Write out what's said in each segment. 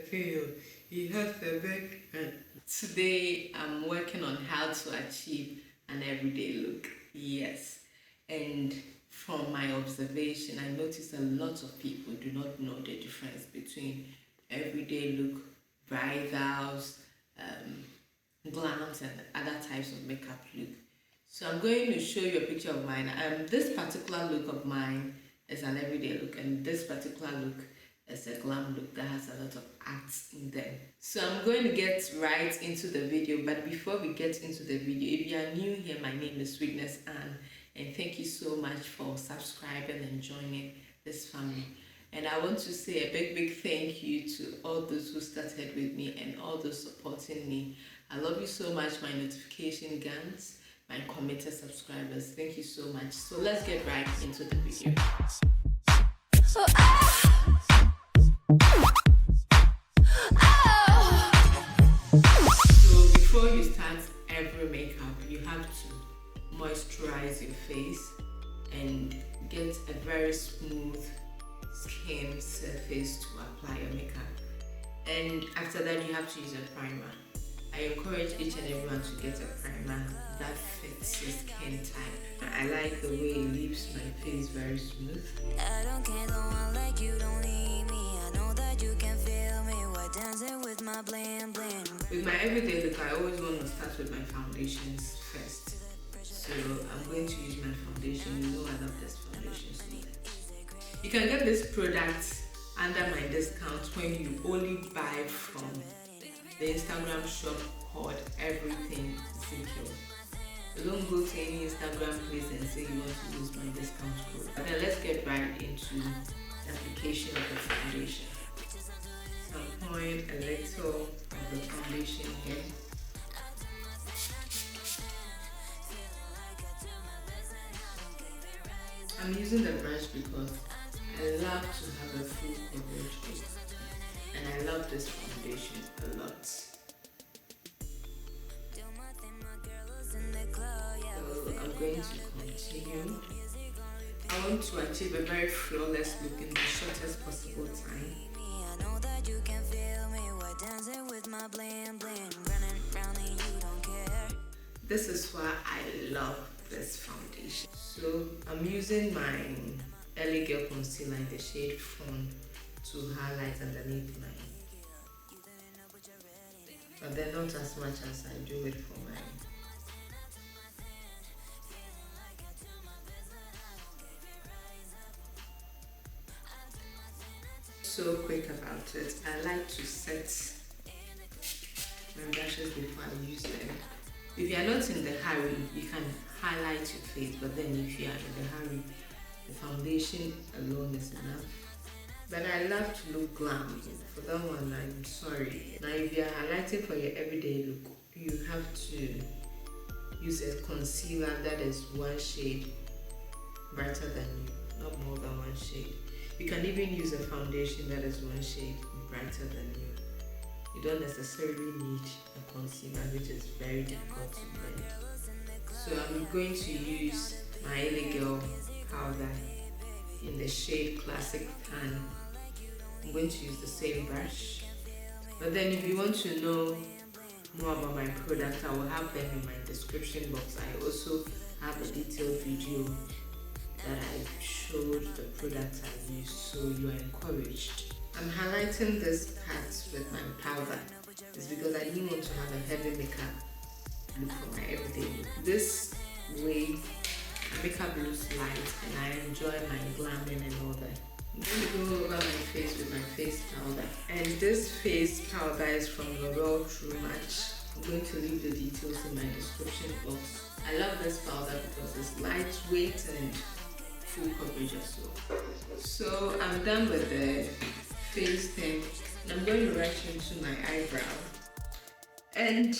feel. He has a big hand. Today I'm working on how to achieve an everyday look. Yes. And from my observation, I noticed a lot of people do not know the difference between everyday look, bridals, glams, and other types of makeup look. So I'm going to show you a picture of mine. This particular look of mine is an everyday look, and this particular look is a glam look that has a lot of arts in them. So I'm going to get right into the video, but before we get into the video, if you are new here, my name is Sweetness Anne, and thank you so much for subscribing and joining this family. And I want to say a big thank you to all those who started with me and all those supporting me. I love you so much, my notification guns, my committed subscribers. Thank you so much. So let's get right into the video. So before you start every makeup, you have to moisturize your face and get a very smooth skin surface to apply your makeup. And after that, you have to use a primer. I encourage each and everyone to get a primer that fits your skin type. I like the way it leaves my face very smooth. I don't care, no one like you don't need me. I know that you can feel me. We're dancing with my bling bling. With my everyday look, I always want to start with my foundations first. So I'm going to use my foundation. You know I love this foundation so much. You can get this product under my discount when you only buy from the Instagram shop called Everything Zikel. So don't go to any Instagram place and say you want to use my discount code. But then let's get right into the application of the foundation. So I'm pouring a little of the foundation here. I'm using the brush because I love to have a full coverage look, and I love this foundation a lot. So I'm going to continue. I want to achieve a very flawless look in the shortest possible time. I know that you can feel me. We're dancing with my bling bling, running round and you don't care. This is why I love this foundation. So I'm using my L.a.girl concealer in the shade Fawn to highlight underneath mine, but then not as much as I do it for mine. So quick about it. I like to set my brushes before I use them. If you are not in the hurry, you can highlight your face, but then if you are in the hurry, the foundation alone is enough. But I love to look glam. For that one, I'm sorry. Now if you are highlighting for your everyday look, you have to use a concealer that is one shade brighter than you, not more than one shade. You can even use a foundation that is one shade brighter than you. You don't necessarily need a concealer, which is very difficult to blend. So I'm going to use my L.a.girl powder in the shade Classic Tan. I'm going to use the same brush. But then if you want to know more about my product, I will have them in my description box. I also have a detailed video that I showed the products I use, so you are encouraged. I'm highlighting this part with my powder. It's because I didn't want to have a heavy makeup look for my everyday look. This way, makeup looks light and I enjoy my glamming and all that. I'm going to go over my face with my face powder. And this face powder is from L'Oreal True Match. I'm going to leave the details in my description box. I love this powder because it's lightweight and full coverage as well. So I'm done with the face thing. I'm going to rush into my eyebrow. And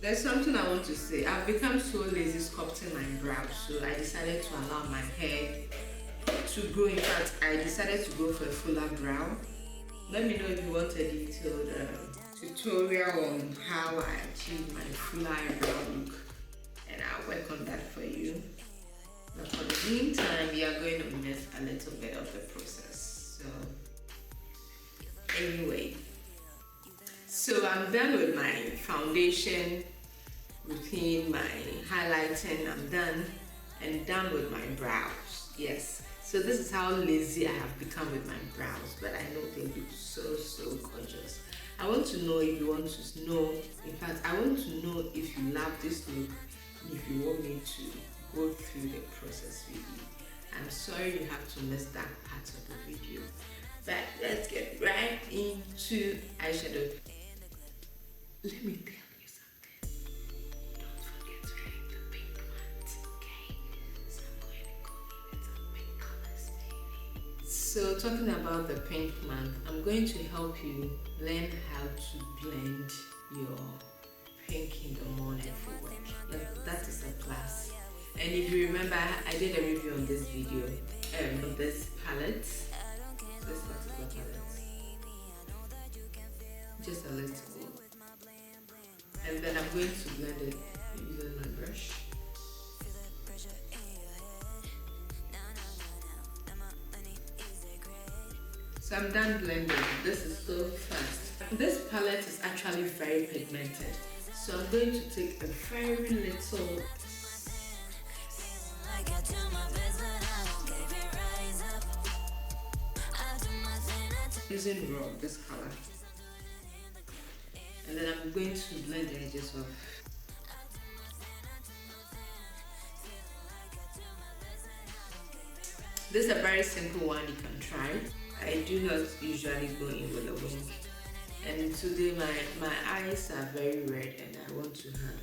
there's something I want to say. I've become so lazy sculpting my brows, so I decided to allow my hair to grow. In fact, I decided to go for a fuller brow. Let me know if you want a detailed tutorial on how I achieve my fuller eyebrow look, and I'll work on that for you. But for the meantime, we are going to miss a little bit of the process. So Anyway, so I'm done with my foundation routine, my highlighting, I'm done, and done with my brows. Yes, so this is how lazy I have become with my brows, but I know they look so gorgeous. I want to know if you want to know, in fact I want to know if you love this look, and if you want me to go through the process with you. I'm sorry you have to miss that part of the video, but let's get right into eyeshadow. Let me tell you something. Don't forget to hit the pink ones, okay? So I'm going to go in with some pink colors, baby. So talking about the pink month, I'm going to help you learn how to blend your pink in the morning for work. That is a class. And if you remember, I did a review on this video, on this palette, this particular palette. Just a little. And then I'm going to blend it using my brush. So I'm done blending. This is so fast. This palette is actually very pigmented. So I'm going to take a very little. Using raw, this color. And then I'm going to blend the edges off. This is a very simple one you can try. I do not usually go in with a wing. And today my eyes are very red and I want to have.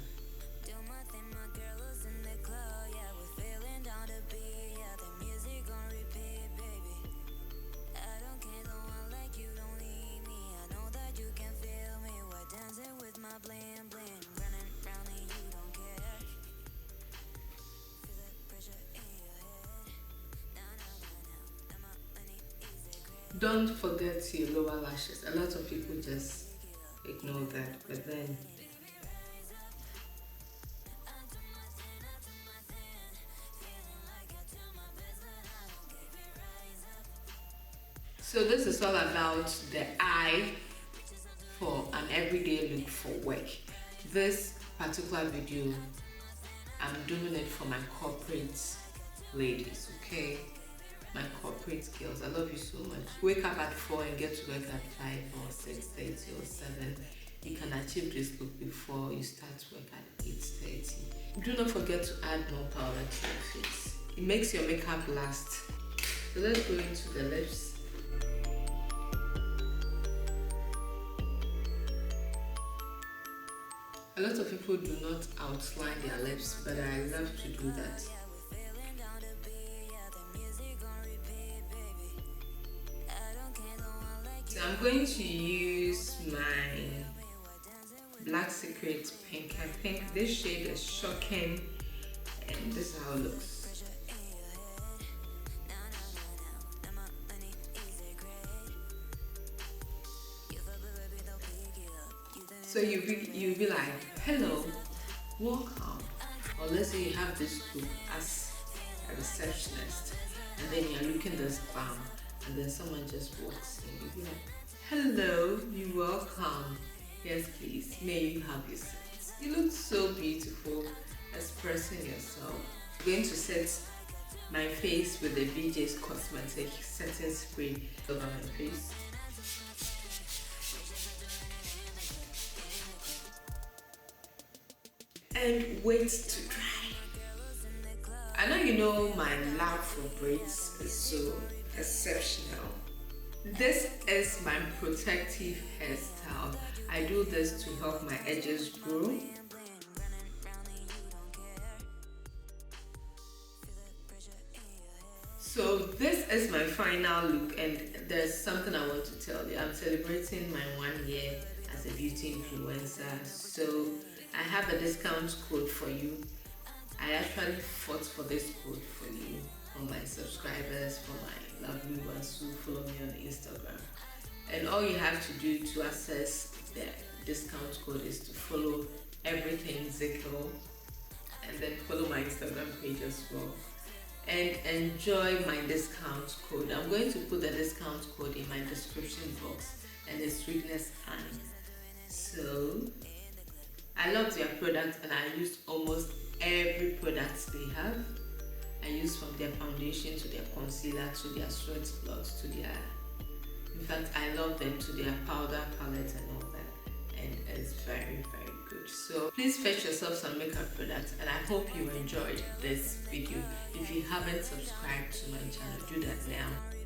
Don't forget your lower lashes. A lot of people just ignore that, but then so this is all about the eye for an everyday look for work. This particular video, I'm doing it for my corporate ladies, okay? My corporate girls, I love you so much. Wake up at 4 and get to work at 5 or 6:30 or 7. You can achieve this look before you start work at 8:30. Do not forget to add more powder to your face. It makes your makeup last. So let's go into the lips. A lot of people do not outline their lips, but I love to do that. So I'm going to use my Black Secret pink. I think this shade is Shockin, and this is how it looks. So you'll be like, hello, welcome. Or let's say you have this group as a receptionist, and then you're looking this balm. And then someone just walks in, you'll be like, hello, you're welcome. Yes, please, may you have your seat. You look so beautiful, expressing yourself. I'm going to set my face with the bjay's cosmetic setting spray over my face. And wait to dry. I know you know my love for braids is so exceptional. This is my protective hairstyle. I do this to help my edges grow. So this is my final look, and there's something I want to tell you. I'm celebrating my 1 year as a beauty influencer, so I have a discount code for you. I actually fought for this code for you, for my subscribers, for my lovely ones who follow me on Instagram. And all you have to do to access the discount code is to follow everything Zikel, and then follow my Instagram page as well, and enjoy my discount code. I'm going to put the discount code in my description box, and the sweetness eye. So I love their products, and I used almost every product they have. I use from their foundation to their concealer to their sweat gloss to their, in fact I love them, to their powder palette and all that, and it's very good. So please fetch yourself some makeup products, and I hope you enjoyed this video. If you haven't subscribed to my channel, do that now.